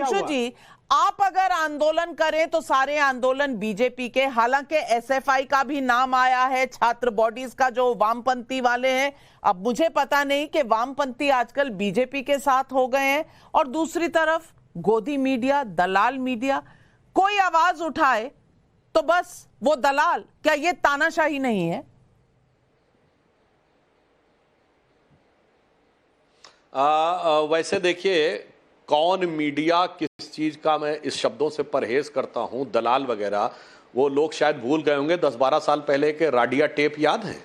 सुधांशु जी, आप अगर आंदोलन करें तो सारे आंदोलन बीजेपी के, हालांकि एसएफआई का भी नाम आया है, छात्र बॉडीज का जो वामपंथी वाले हैं। अब मुझे पता नहीं कि वामपंथी आजकल बीजेपी के साथ हो गए हैं। और दूसरी तरफ गोदी मीडिया, दलाल मीडिया, कोई आवाज उठाए तो बस वो दलाल। क्या ये तानाशाही नहीं है? वैसे देखिए, कौन मीडिया किस चीज का, मैं इस शब्दों से परहेज करता हूं, दलाल वगैरह, वो लोग शायद भूल गए होंगे 10-12 साल पहले के राडिया टेप याद है,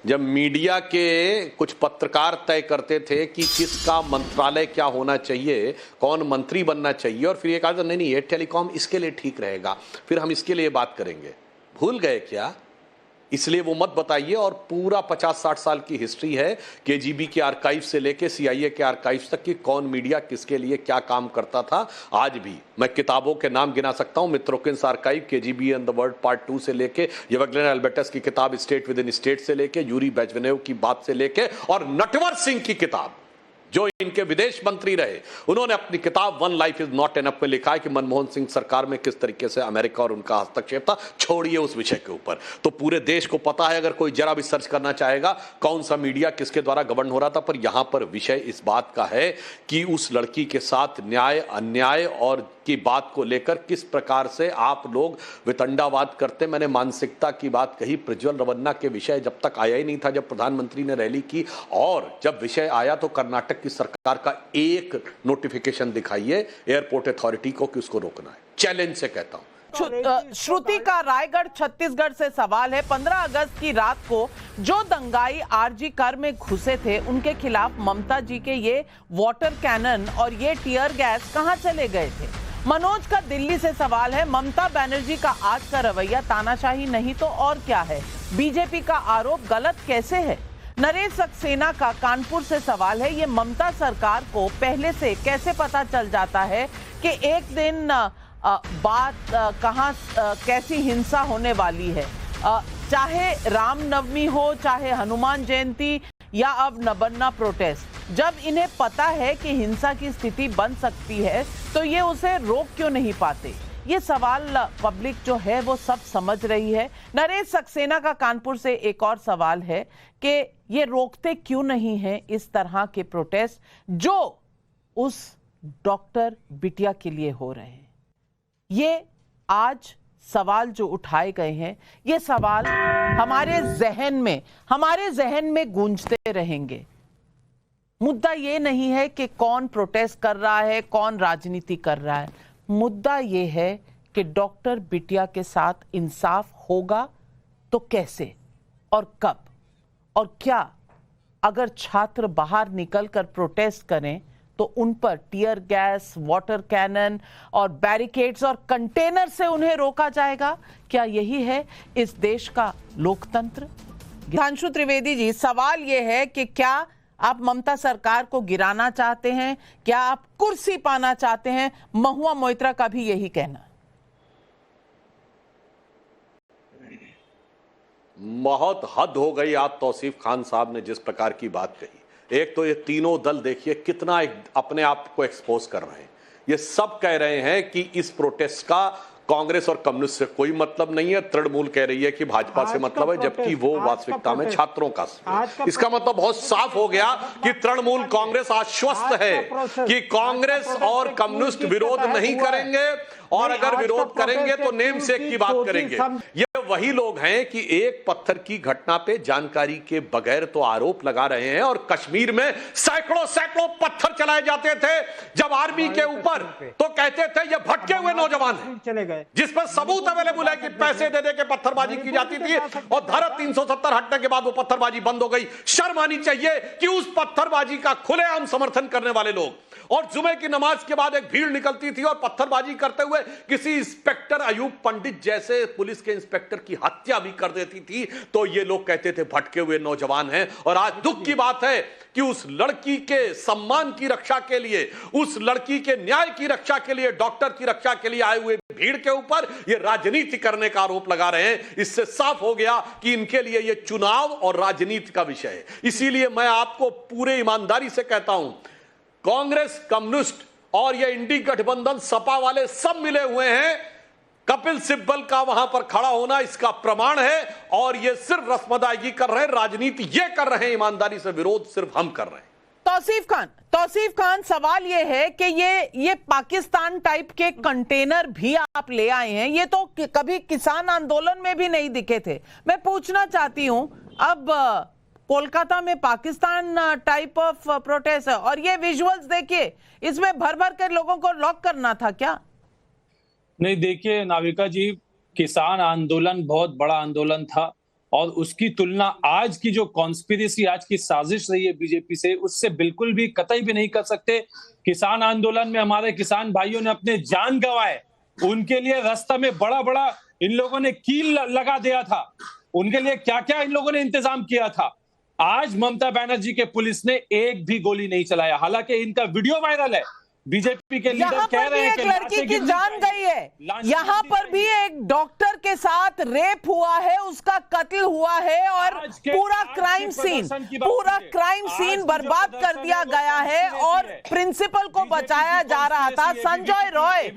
जब मीडिया के कुछ पत्रकार तय करते थे कि किसका मंत्रालय क्या होना चाहिए, कौन मंत्री बनना चाहिए, और फिर ये कहा नहीं नहीं ये टेलीकॉम इसके लिए ठीक रहेगा, फिर हम इसके लिए बात करेंगे। भूल गए क्या? इसलिए वो मत बताइए। और पूरा 50-60 साल की हिस्ट्री है केजीबी के आर्काइव से लेके सीआईए के आर्काइव तक कि कौन मीडिया किसके लिए क्या काम करता था। आज भी मैं किताबों के नाम गिना सकता हूं, Mitrokhin's archive, KGB and the world part 2 से लेके, येवग्लेन एल्बर्टस की किताब स्टेट विद इन स्टेट से लेके, यूरी बेजवेनेव की बात से लेके, और नटवर सिंह की किताब जो इनके विदेश मंत्री रहे, उन्होंने अपनी किताब one life is not enough में लिखा है कि मनमोहन सिंह सरकार में किस तरीके से अमेरिका और उनका हस्तक्षेप था। छोड़िए उस विषय के ऊपर, तो पूरे देश को पता है, अगर कोई जरा भी सर्च करना चाहेगा कौन सा मीडिया किसके द्वारा गवर्न हो रहा था। पर यहां पर विषय इस बात का है कि उस लड़की के साथ न्याय अन्याय और की बात को लेकर किस प्रकार से आप लोग वितंडावाद करते। मैंने मानसिकता की बात कही, प्रज्वल रवन्ना के विषय जब तक आया ही नहीं था, जब प्रधानमंत्री ने रैली की, और जब विषय आया तो कर्नाटक की सरकार का एक नोटिफिकेशन दिखाइए एयरपोर्ट अथॉरिटी को कि उसको रोकना है। चैलेंज से कहता हूं। श्रुति का रायगढ़ छत्तीसगढ़ से सवाल है। 15 अगस्त की रात को जो दंगाई आरजी कार में घुसे थे, उनके खिलाफ ममता जी के ये वाटर कैनन और ये टीयर गैस कहां चले गए थे? मनोज का दिल्ली से सवाल है। ममता बनर्जी का आज का रवैया तानाशाही नहीं तो और क्या है? बीजेपी का आरोप गलत कैसे है? नरेश सक्सेना का कानपुर से सवाल है। ये ममता सरकार को पहले से कैसे पता चल जाता है कि एक दिन बात कहां कैसी हिंसा होने वाली है? चाहे रामनवमी हो, चाहे हनुमान जयंती, या अब नबन्ना प्रोटेस्ट, जब इन्हें पता है कि हिंसा की स्थिति बन सकती है तो ये उसे रोक क्यों नहीं पाते? ये सवाल पब्लिक जो है वो सब समझ रही है। नरेश सक्सेना का कानपुर से एक और सवाल है कि ये रोकते क्यों नहीं है इस तरह के प्रोटेस्ट जो उस डॉक्टर बिटिया के लिए हो रहे हैं। ये आज सवाल जो उठाए गए हैं, ये सवाल हमारे जहन में गूंजते रहेंगे। मुद्दा ये नहीं है कि कौन प्रोटेस्ट कर रहा है, कौन राजनीति कर रहा है। मुद्दा ये है कि डॉक्टर बिटिया के साथ इंसाफ होगा तो कैसे और कब, और क्या अगर छात्र बाहर निकलकर प्रोटेस्ट करें तो उन पर टीयर गैस, वाटर कैनन और बैरिकेड्स और कंटेनर से उन्हें रोका जाएगा? क्या यही है इस देश का लोकतंत्र? सुधांशु त्रिवेदी जी, सवाल यह है कि क्या आप ममता सरकार को गिराना चाहते हैं? क्या आप कुर्सी पाना चाहते हैं? महुआ मोइत्रा का भी यही कहना। बहुत हद हो गई आप तौसीफ खान साहब ने जिस प्रकार की बात कही। एक तो ये तीनों दल देखिए कितना अपने आप को एक्सपोज कर रहे हैं। ये सब कह रहे हैं कि इस प्रोटेस्ट का कांग्रेस और कम्युनिस्ट से कोई मतलब नहीं है। तृणमूल कह रही है कि भाजपा से मतलब है, जबकि वो वास्तविकता में छात्रों का। इसका मतलब बहुत साफ हो गया कि तृणमूल कांग्रेस आश्वस्त है कि कांग्रेस और कम्युनिस्ट विरोध नहीं करेंगे, और अगर विरोध करेंगे तो नेम सेक की बात करेंगे। ये वही लोग हैं कि एक पत्थर की घटना पे जानकारी के बगैर तो आरोप लगा रहे हैं, और कश्मीर में सैकड़ों पत्थर चलाए जाते थे जब आर्मी के ऊपर, तो कहते थे ये भटके हुए नौजवान हैं, चले गए, जिस पर सबूत अवेलेबल है कि पैसे दे के पत्थरबाजी की जाती थी, और धारा 370 हटने के बाद वो पत्थरबाजी बंद हो गई। शर्म आनी चाहिए कि उस पत्थरबाजी का खुलेआम समर्थन करने वाले लोग, और जुमे की नमाज के बाद एक भीड़ निकलती थी और पत्थरबाजी करते हुए किसी इंस्पेक्टर अयूब पंडित जैसे पुलिस के इंस्पेक्टर की हत्या भी कर देती थी, तो ये लोग कहते थे भटके हुए नौजवान हैं। और आज दुख की बात है कि उस लड़की के सम्मान की रक्षा के लिए, उस लड़की के न्याय की रक्षा के लिए, डॉक्टर की रक्षा के लिए आए हुए भीड़ के ऊपर ये राजनीति करने का आरोप लगा रहे हैं। इससे साफ हो गया कि इनके लिए ये चुनाव और राजनीति का विषय है। इसीलिए मैं आपको पूरे ईमानदारी से कहता हूं, कांग्रेस, कम्युनिस्ट और ये इंडी गठबंधन सपा वाले सब मिले हुए हैं। कपिल सिब्बल का वहां पर खड़ा होना इसका प्रमाण है। और ये सिर्फ रस्म कर रहे हैं, राजनीति ये कर रहे हैं, ईमानदारी से विरोध सिर्फ हम कर रहे हैं। तौसीफ खान, सवाल ये है कि ये पाकिस्तान टाइप के कंटेनर भी आप ले आए हैं, ये तो कभी किसान आंदोलन में भी नहीं दिखे थे। मैं पूछना चाहती हूं, अब कोलकाता में पाकिस्तान टाइप ऑफ प्रोटेस्ट है और ये विजुअल्स देखिए, इसमें भर भर के लोगों को लॉक करना था क्या? नहीं, देखिए नाविका जी, किसान आंदोलन बहुत बड़ा आंदोलन था और उसकी तुलना आज की जो कॉन्स्पिरेसी, आज की साजिश रही है बीजेपी से, उससे बिल्कुल भी कतई भी नहीं कर सकते। किसान आंदोलन में हमारे किसान भाइयों ने अपने जान गंवाए, उनके लिए रास्ता में बड़ा बड़ा इन लोगों ने कील लगा दिया था, उनके लिए क्या क्या इन लोगों ने इंतजाम किया था। आज ममता बनर्जी के पुलिस ने एक भी गोली नहीं चलाया, हालांकि इनका वीडियो वायरल है। बीजेपी के लीडर कह रहे हैं कि एक लड़की की जान गई है, यहाँ पर भी एक डॉक्टर के साथ रेप हुआ है, उसका कत्ल हुआ है और पूरा क्राइम सीन बर्बाद कर दिया गया है और प्रिंसिपल को बचाया जा रहा था। संजय रॉय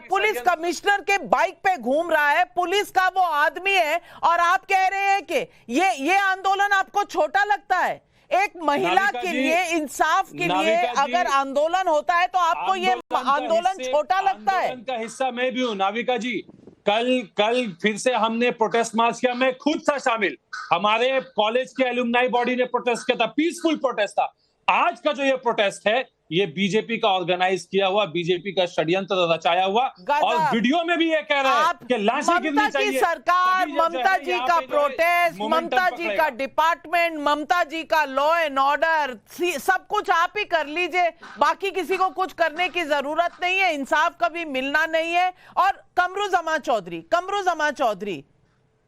पुलिस कमिश्नर के बाइक पे घूम रहा है, पुलिस का वो आदमी है और आप कह रहे हैं कि ये आंदोलन आपको छोटा लगता है? एक महिला के लिए, इंसाफ के लिए अगर आंदोलन होता है तो आपको ये आंदोलन छोटा लगता है? आंदोलन का हिस्सा मैं भी हूं नाविका जी। कल फिर से हमने प्रोटेस्ट मार्च किया, मैं खुद था शामिल, हमारे कॉलेज के एलुमनाई बॉडी ने प्रोटेस्ट किया था, पीसफुल प्रोटेस्ट था। आज का जो ये प्रोटेस्ट है, ये बीजेपी का ऑर्गेनाइज किया हुआ, बीजेपी का षड्यंत्र रचाया हुआ, और वीडियो में भी ये कह रहे हैं कि लाशें गिरनी चाहिए। ममता की सरकार, ममता जी का प्रोटेस्ट, ममता जी का डिपार्टमेंट, ममता जी का लॉ एंड ऑर्डर, सब कुछ आप ही कर लीजिए, बाकी किसी को कुछ करने की जरूरत नहीं है, इंसाफ कभी मिलना नहीं है। और कमरू जमा चौधरी,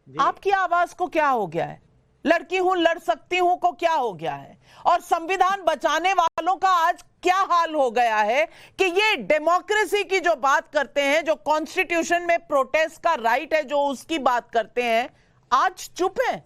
आपकी आवाज को क्या हो गया है? लड़की हूं, लड़ सकती हूं को क्या हो गया है? और संविधान बचाने वालों का आज क्या हाल हो गया है कि ये डेमोक्रेसी की जो बात करते हैं, जो कॉन्स्टिट्यूशन में प्रोटेस्ट का राइट है, जो उसकी बात करते हैं, आज चुप है?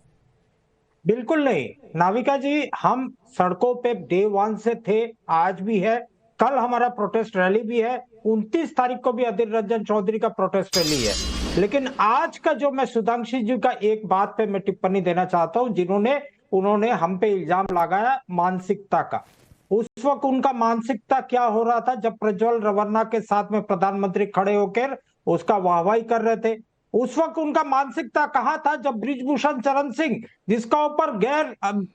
बिल्कुल नहीं नाविका जी, हम सड़कों पे डे 1 से थे, आज भी है, कल हमारा प्रोटेस्ट रैली भी है, 29 तारीख को भी अधीर रंजन चौधरी का प्रोटेस्ट रैली है। लेकिन आज का जो, मैं सुधांशु जी का एक बात पे मैं टिप्पणी देना चाहता हूं, उन्होंने हम पे इल्जाम लगाया मानसिकता का। उस वक्त उनका मानसिकता क्या हो रहा था जब प्रज्वल रवन्ना के साथ में प्रधानमंत्री खड़े होकर उसका वाहवाही कर रहे थे? उस वक्त उनका मानसिकता कहां था जब ब्रिजभूषण शरण सिंह, जिसका ऊपर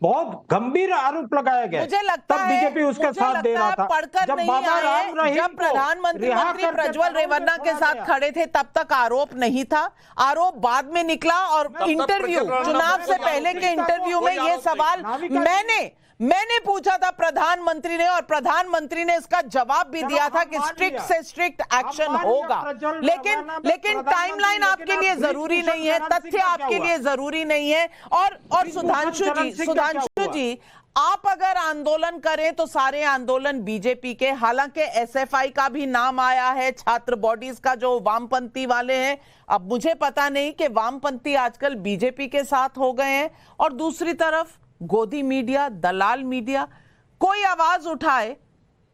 बहुत गंभीर आरोप लगाया गया, मुझे लगता तब बीजेपी उसके साथ दे रहा था। जब बाबा राम रहीम, जब प्रधानमंत्री प्रज्वल रेवन्ना के साथ खड़े थे, तब तक आरोप नहीं था, आरोप बाद में निकला। और इंटरव्यू, चुनाव से पहले के इंटरव्यू में ये सवाल मैंने पूछा था प्रधानमंत्री ने, और प्रधानमंत्री ने इसका जवाब भी दिया था कि स्ट्रिक्ट से स्ट्रिक्ट एक्शन होगा। लेकिन टाइमलाइन आपके लिए जरूरी नहीं है, तथ्य आपके लिए जरूरी नहीं है। और सुधांशु जी, आप अगर आंदोलन करें तो सारे आंदोलन बीजेपी के, हालांकि एसएफआई का भी नाम आया है, छात्र बॉडीज का जो वामपंथी वाले हैं। अब मुझे पता नहीं कि वामपंथी आजकल बीजेपी के साथ हो गए हैं। और दूसरी तरफ गोदी मीडिया, दलाल मीडिया, कोई आवाज उठाए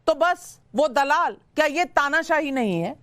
तो बस वो दलाल, क्या ये तानाशाही नहीं है?